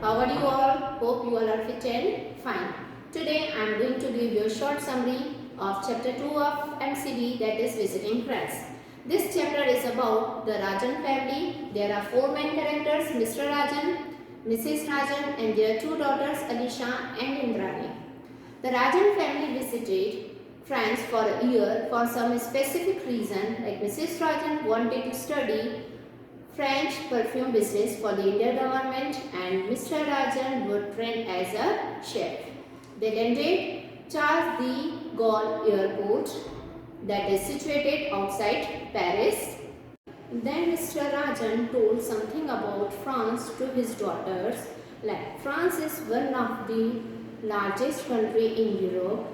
How are you all? Hope you all are fit and fine. Today I am going to give you a short summary of chapter 2 of Mcb, that is visiting friends. This chapter is about the Rajan family. There are 4 main characters, Mr. Rajan, Mrs. Rajan and their 2 daughters Alisha and Indrani. The Rajan family visited France for a year for some specific reason, like Mrs. Rajan wanted to study French perfume business for the Indian government and Mr. Rajan would train as a chef. They landed Charles de Gaulle airport that is situated outside Paris. Then Mr. Rajan told something about France to his daughters, like France is one of the largest country in Europe.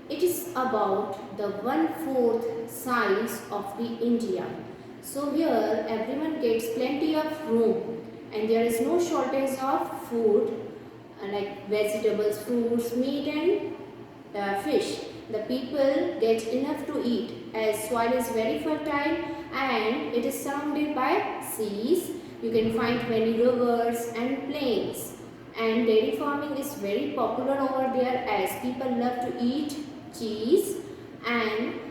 It is about the 1/4 size of the India. So here everyone gets plenty of room and there is no shortage of food like vegetables, fruits, meat and fish. The people get enough to eat as soil is very fertile and it is surrounded by seas. You can find many rivers and plains, and dairy farming is very popular over there as people love to eat cheese. And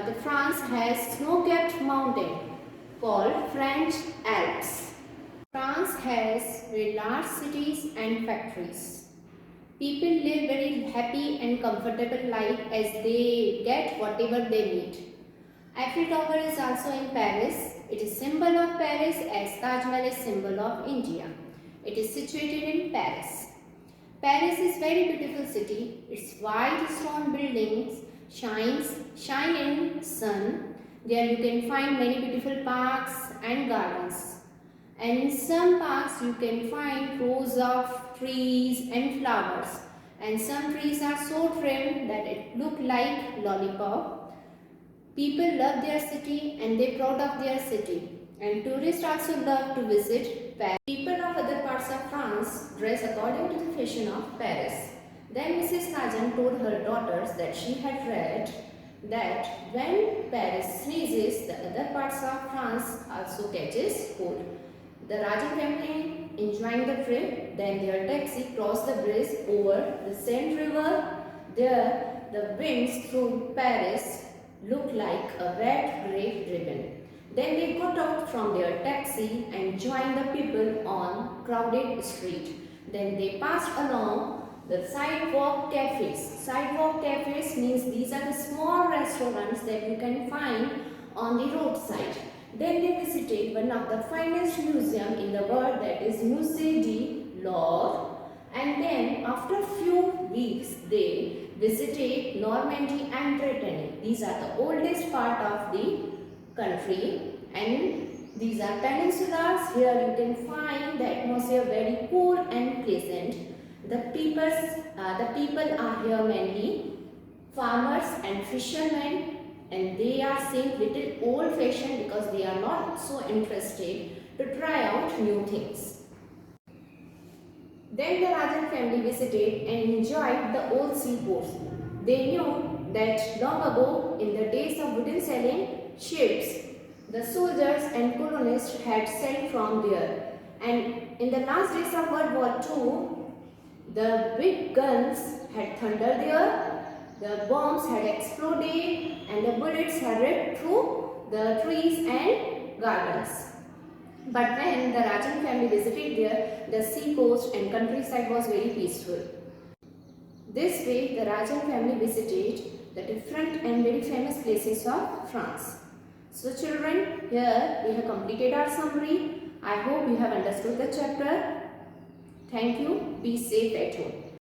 the France has snow-capped mountain called French Alps. France has very large cities and factories. People live very happy and comfortable life as they get whatever they need. Eiffel Tower is also in Paris. It is symbol of Paris as Taj Mahal is symbol of India. It is situated in Paris. Paris is very beautiful city. Its white stone buildings shine in sun. There you can find many beautiful parks and gardens. And in some parks you can find rows of trees and flowers. And some trees are so trimmed that it look like lollipop. People love their city and they proud of their city. And tourists also love to visit Paris. People of other parts of France dress according to the fashion of Paris. Then Mrs. Rajan told her daughters that she had read that when Paris sneezes, the other parts of France also catches cold. The Rajan family enjoying the trip, then their taxi crossed the bridge over the Seine River. There, the winds through Paris looked like a red-grey ribbon. Then they got out from their taxi and joined the people on crowded street. Then they passed along the sidewalk cafes. Sidewalk cafes means these are the small restaurants that you can find on the roadside. Then they visited one of the finest museum in the world, that is Mcb Ch. And then after a few weeks they visited Normandy and Brittany. These are the oldest part of the country and these are peninsulas. Here you can find the atmosphere very cool and pleasant. The people are here mainly farmers and fishermen, and they are seeing little old fashioned because they are not so interested to try out new things. Then the Rajan family visited and enjoyed the old seaports. They knew that long ago, in the days of wooden sailing ships, the soldiers and colonists had sailed from there. And in the last days of World War II, the big guns had thundered there, the bombs had exploded and the bullets had ripped through the trees and gardens. But when the Rajan family visited there, the sea coast and countryside was very peaceful. This way, the Rajan family visited the different and very famous places of France. So children, here we have completed our summary. I hope you have understood the chapter. Thank you. Be safe at home.